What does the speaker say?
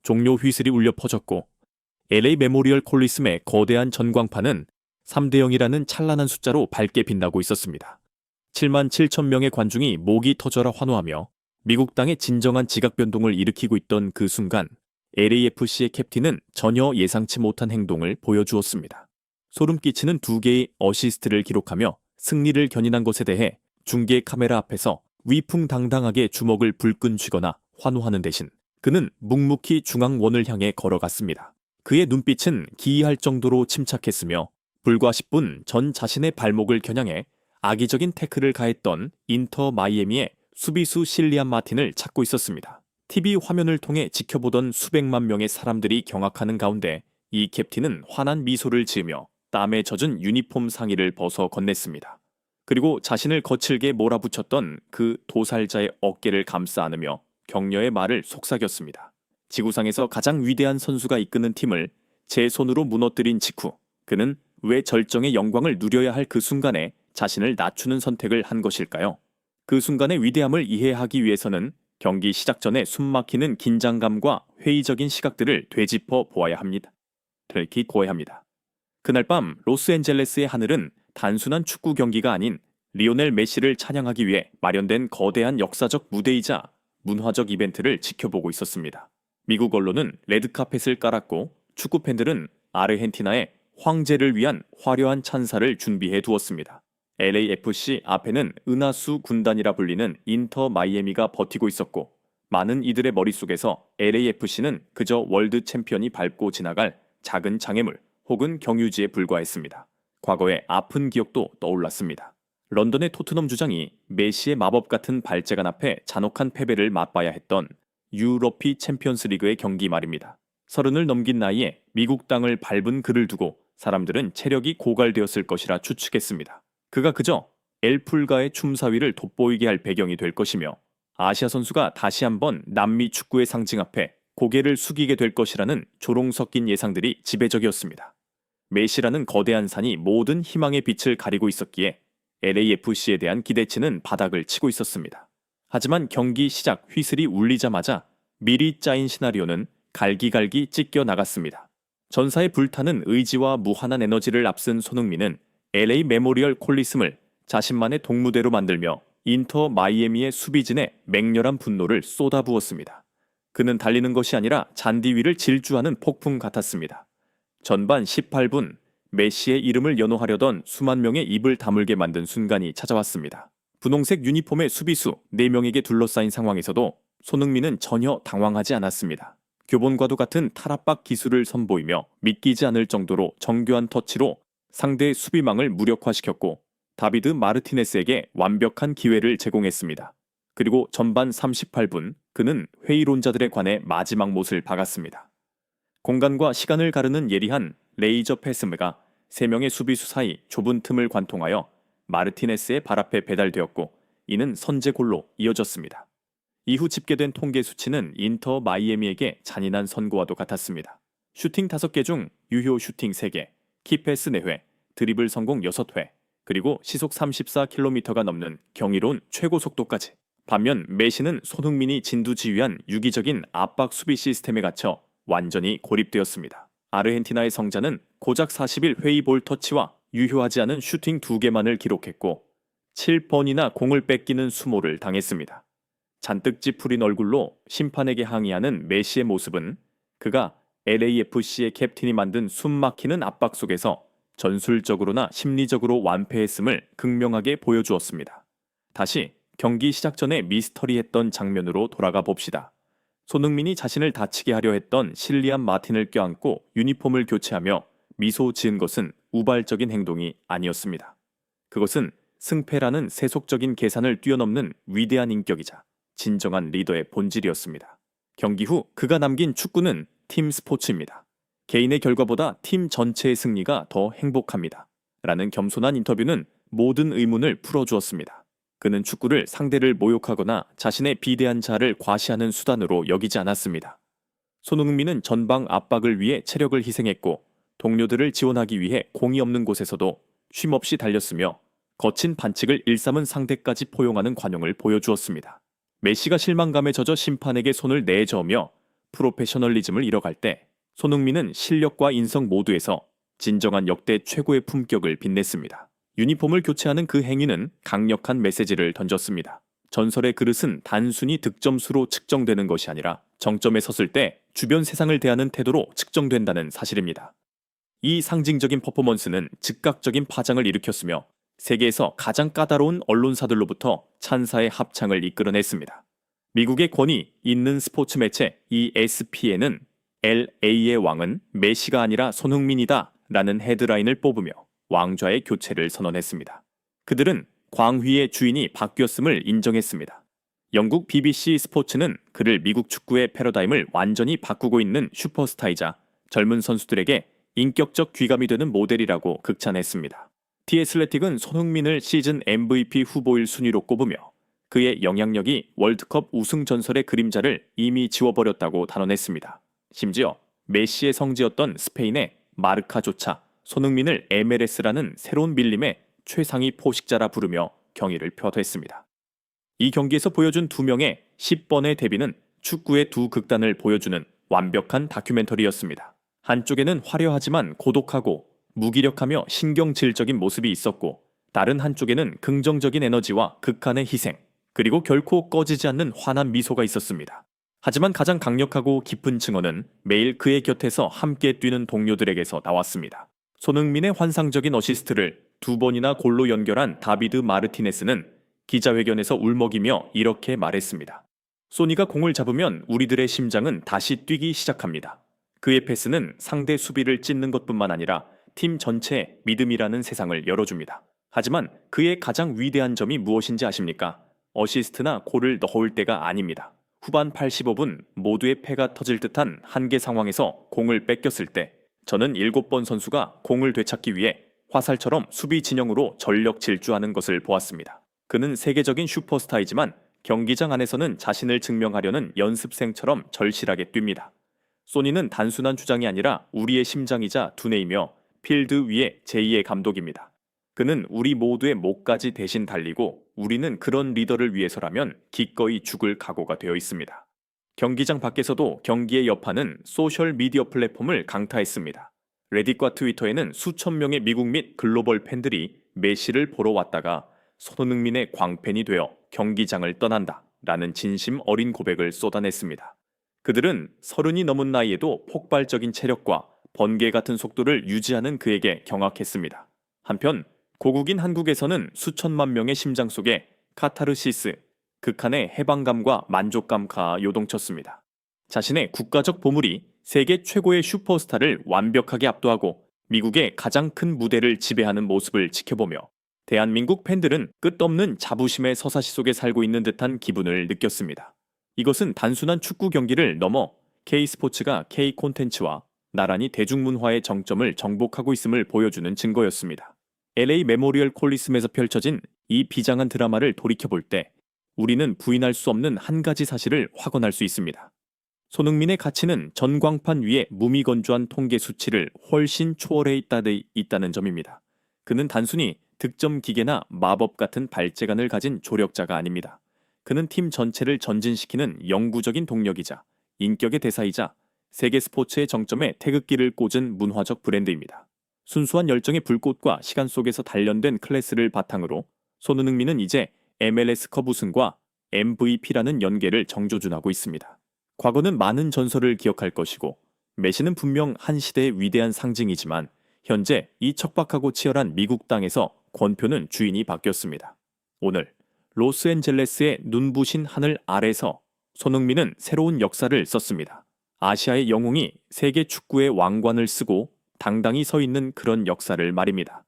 종료 휘슬이 울려 퍼졌고 LA 메모리얼 콜리슴의 거대한 전광판은 3대 0이라는 찬란한 숫자로 밝게 빛나고 있었습니다. 7만 7천 명의 관중이 목이 터져라 환호하며 미국 땅의 진정한 지각 변동을 일으키고 있던 그 순간 LAFC의 캡틴은 전혀 예상치 못한 행동을 보여주었습니다. 소름 끼치는 2개의 어시스트를 기록하며 승리를 견인한 것에 대해 중계 카메라 앞에서 위풍당당하게 주먹을 불끈 쥐거나 환호하는 대신 그는 묵묵히 중앙원을 향해 걸어갔습니다. 그의 눈빛은 기이할 정도로 침착했으며 불과 10분 전 자신의 발목을 겨냥해 악의적인 태클을 가했던 인터 마이애미의 수비수 실리안 마틴을 찾고 있었습니다. TV 화면을 통해 지켜보던 수백만 명의 사람들이 경악하는 가운데 이 캡틴은 환한 미소를 지으며 땀에 젖은 유니폼 상의를 벗어 건넸습니다. 그리고 자신을 거칠게 몰아붙였던 그 도살자의 어깨를 감싸 안으며 격려의 말을 속삭였습니다. 지구상에서 가장 위대한 선수가 이끄는 팀을 제 손으로 무너뜨린 직후 그는 왜 절정의 영광을 누려야 할 그 순간에 자신을 낮추는 선택을 한 것일까요? 그 순간의 위대함을 이해하기 위해서는 경기 시작 전에 숨막히는 긴장감과 회의적인 시각들을 되짚어 보아야 합니다. 들키고야 합니다. 그날 밤 로스앤젤레스의 하늘은 단순한 축구 경기가 아닌 리오넬 메시를 찬양하기 위해 마련된 거대한 역사적 무대이자 문화적 이벤트를 지켜보고 있었습니다. 미국 언론은 레드카펫을 깔았고 축구 팬들은 아르헨티나의 황제를 위한 화려한 찬사를 준비해 두었습니다. LAFC 앞에는 은하수 군단이라 불리는 인터 마이애미가 버티고 있었고 많은 이들의 머릿속에서 LAFC는 그저 월드 챔피언이 밟고 지나갈 작은 장애물 혹은 경유지에 불과했습니다. 과거의 아픈 기억도 떠올랐습니다. 런던의 토트넘 주장이 메시의 마법 같은 발재간 앞에 잔혹한 패배를 맛봐야 했던 유러피 챔피언스 리그의 경기 말입니다. 30을 넘긴 나이에 미국 땅을 밟은 그를 두고 사람들은 체력이 고갈되었을 것이라 추측했습니다. 그가 그저 엘풀가의 춤사위를 돋보이게 할 배경이 될 것이며 아시아 선수가 다시 한번 남미 축구의 상징 앞에 고개를 숙이게 될 것이라는 조롱 섞인 예상들이 지배적이었습니다. 메시라는 거대한 산이 모든 희망의 빛을 가리고 있었기에 LAFC에 대한 기대치는 바닥을 치고 있었습니다. 하지만 경기 시작 휘슬이 울리자마자 미리 짜인 시나리오는 갈기갈기 찢겨 나갔습니다. 전사에 불타는 의지와 무한한 에너지를 앞쓴 손흥민은 LA 메모리얼 콜리슴을 자신만의 동무대로 만들며 인터 마이애미의 수비진에 맹렬한 분노를 쏟아부었습니다. 그는 달리는 것이 아니라 잔디 위를 질주하는 폭풍 같았습니다. 전반 18분 메시의 이름을 연호하려던 수만 명의 입을 다물게 만든 순간이 찾아왔습니다. 분홍색 유니폼의 수비수 4명에게 둘러싸인 상황에서도 손흥민은 전혀 당황하지 않았습니다. 교본과도 같은 탈압박 기술을 선보이며 믿기지 않을 정도로 정교한 터치로 상대의 수비망을 무력화시켰고 다비드 마르티네스에게 완벽한 기회를 제공했습니다. 그리고 전반 38분 그는 회의론자들에 관해 마지막 못을 박았습니다. 공간과 시간을 가르는 예리한 레이저 패스가 3명의 수비수 사이 좁은 틈을 관통하여 마르티네스의 발 앞에 배달되었고 이는 선제골로 이어졌습니다. 이후 집계된 통계 수치는 인터 마이애미에게 잔인한 선고와도 같았습니다. 슈팅 5개 중 유효 슈팅 3개, 키패스 4회, 드리블 성공 6회, 그리고 시속 34km가 넘는 경이로운 최고 속도까지. 반면 메시는 손흥민이 진두지휘한 유기적인 압박 수비 시스템에 갇혀 완전히 고립되었습니다. 아르헨티나의 성자는 고작 40일 회의볼 터치와 유효하지 않은 슈팅 2개만을 기록했고 7번이나 공을 뺏기는 수모를 당했습니다. 잔뜩 찌푸린 얼굴로 심판에게 항의하는 메시의 모습은 그가 LAFC의 캡틴이 만든 숨막히는 압박 속에서 전술적으로나 심리적으로 완패했음을 극명하게 보여주었습니다. 다시 경기 시작 전에 미스터리했던 장면으로 돌아가 봅시다. 손흥민이 자신을 다치게 하려 했던 실리안 마틴을 껴안고 유니폼을 교체하며 미소 지은 것은 우발적인 행동이 아니었습니다. 그것은 승패라는 세속적인 계산을 뛰어넘는 위대한 인격이자 진정한 리더의 본질이었습니다. 경기 후 그가 남긴 축구는 팀 스포츠입니다. 개인의 결과보다 팀 전체의 승리가 더 행복합니다. 라는 겸손한 인터뷰는 모든 의문을 풀어주었습니다. 그는 축구를 상대를 모욕하거나 자신의 비대한 자아를 과시하는 수단으로 여기지 않았습니다. 손흥민은 전방 압박을 위해 체력을 희생했고 동료들을 지원하기 위해 공이 없는 곳에서도 쉼없이 달렸으며 거친 반칙을 일삼은 상대까지 포용하는 관용을 보여주었습니다. 메시가 실망감에 젖어 심판에게 손을 내저으며 프로페셔널리즘을 잃어갈 때 손흥민은 실력과 인성 모두에서 진정한 역대 최고의 품격을 빛냈습니다. 유니폼을 교체하는 그 행위는 강력한 메시지를 던졌습니다. 전설의 그릇은 단순히 득점수로 측정되는 것이 아니라 정점에 섰을 때 주변 세상을 대하는 태도로 측정된다는 사실입니다. 이 상징적인 퍼포먼스는 즉각적인 파장을 일으켰으며 세계에서 가장 까다로운 언론사들로부터 찬사의 합창을 이끌어냈습니다. 미국의 권위 있는 스포츠 매체 ESPN은 LA의 왕은 메시가 아니라 손흥민이다 라는 헤드라인을 뽑으며 왕좌의 교체를 선언했습니다. 그들은 광휘의 주인이 바뀌었음을 인정했습니다. 영국 BBC 스포츠는 그를 미국 축구의 패러다임을 완전히 바꾸고 있는 슈퍼스타이자 젊은 선수들에게 인격적 귀감이 되는 모델이라고 극찬했습니다. The Athletic은 손흥민을 시즌 MVP 후보일 순위로 꼽으며 그의 영향력이 월드컵 우승 전설의 그림자를 이미 지워버렸다고 단언했습니다. 심지어 메시의 성지였던 스페인의 마르카조차 손흥민을 MLS라는 새로운 밀림의 최상위 포식자라 부르며 경의를 표했습니다. 이 경기에서 보여준 두 명의 10번의 데뷔는 축구의 두 극단을 보여주는 완벽한 다큐멘터리였습니다. 한쪽에는 화려하지만 고독하고 무기력하며 신경질적인 모습이 있었고 다른 한쪽에는 긍정적인 에너지와 극한의 희생, 그리고 결코 꺼지지 않는 환한 미소가 있었습니다. 하지만 가장 강력하고 깊은 증언은 매일 그의 곁에서 함께 뛰는 동료들에게서 나왔습니다. 손흥민의 환상적인 어시스트를 두 번이나 골로 연결한 다비드 마르티네스는 기자회견에서 울먹이며 이렇게 말했습니다. 소니가 공을 잡으면 우리들의 심장은 다시 뛰기 시작합니다. 그의 패스는 상대 수비를 찢는 것뿐만 아니라 팀 전체에 믿음이라는 세상을 열어줍니다. 하지만 그의 가장 위대한 점이 무엇인지 아십니까? 어시스트나 골을 넣을 때가 아닙니다. 후반 85분 모두의 패가 터질 듯한 한계 상황에서 공을 뺏겼을 때 저는 7번 선수가 공을 되찾기 위해 화살처럼 수비 진영으로 전력 질주하는 것을 보았습니다. 그는 세계적인 슈퍼스타이지만 경기장 안에서는 자신을 증명하려는 연습생처럼 절실하게 뜁니다. 소니는 단순한 주장이 아니라 우리의 심장이자 두뇌이며 필드 위의 제2의 감독입니다. 그는 우리 모두의 목까지 대신 달리고 우리는 그런 리더를 위해서라면 기꺼이 죽을 각오가 되어 있습니다. 경기장 밖에서도 경기의 여파는 소셜 미디어 플랫폼을 강타했습니다. 레딧과 트위터에는 수천 명의 미국 및 글로벌 팬들이 메시를 보러 왔다가 손흥민의 광팬이 되어 경기장을 떠난다 라는 진심 어린 고백을 쏟아냈습니다. 그들은 30이 넘은 나이에도 폭발적인 체력과 번개 같은 속도를 유지하는 그에게 경악했습니다. 한편 고국인 한국에서는 수천만 명의 심장 속에 카타르시스, 극한의 해방감과 만족감가 요동쳤습니다. 자신의 국가적 보물이 세계 최고의 슈퍼스타를 완벽하게 압도하고 미국의 가장 큰 무대를 지배하는 모습을 지켜보며 대한민국 팬들은 끝없는 자부심의 서사시 속에 살고 있는 듯한 기분을 느꼈습니다. 이것은 단순한 축구 경기를 넘어 K스포츠가 K콘텐츠와 나란히 대중문화의 정점을 정복하고 있음을 보여주는 증거였습니다. LA 메모리얼 콜리슴에서 펼쳐진 이 비장한 드라마를 돌이켜볼 때 우리는 부인할 수 없는 한 가지 사실을 확언할 수 있습니다. 손흥민의 가치는 전광판 위에 무미건조한 통계 수치를 훨씬 초월해 있다는 점입니다. 그는 단순히 득점 기계나 마법 같은 발재간을 가진 조력자가 아닙니다. 그는 팀 전체를 전진시키는 영구적인 동력이자 인격의 대사이자 세계 스포츠의 정점에 태극기를 꽂은 문화적 브랜드입니다. 순수한 열정의 불꽃과 시간 속에서 단련된 클래스를 바탕으로 손흥민은 이제 MLS컵 우승과 MVP라는 연계를 정조준하고 있습니다. 과거는 많은 전설을 기억할 것이고 메시는 분명 한 시대의 위대한 상징이지만 현재 이 척박하고 치열한 미국 땅에서 권표는 주인이 바뀌었습니다. 오늘 로스앤젤레스의 눈부신 하늘 아래서 손흥민은 새로운 역사를 썼습니다. 아시아의 영웅이 세계 축구의 왕관을 쓰고 당당히 서 있는 그런 역사를 말입니다.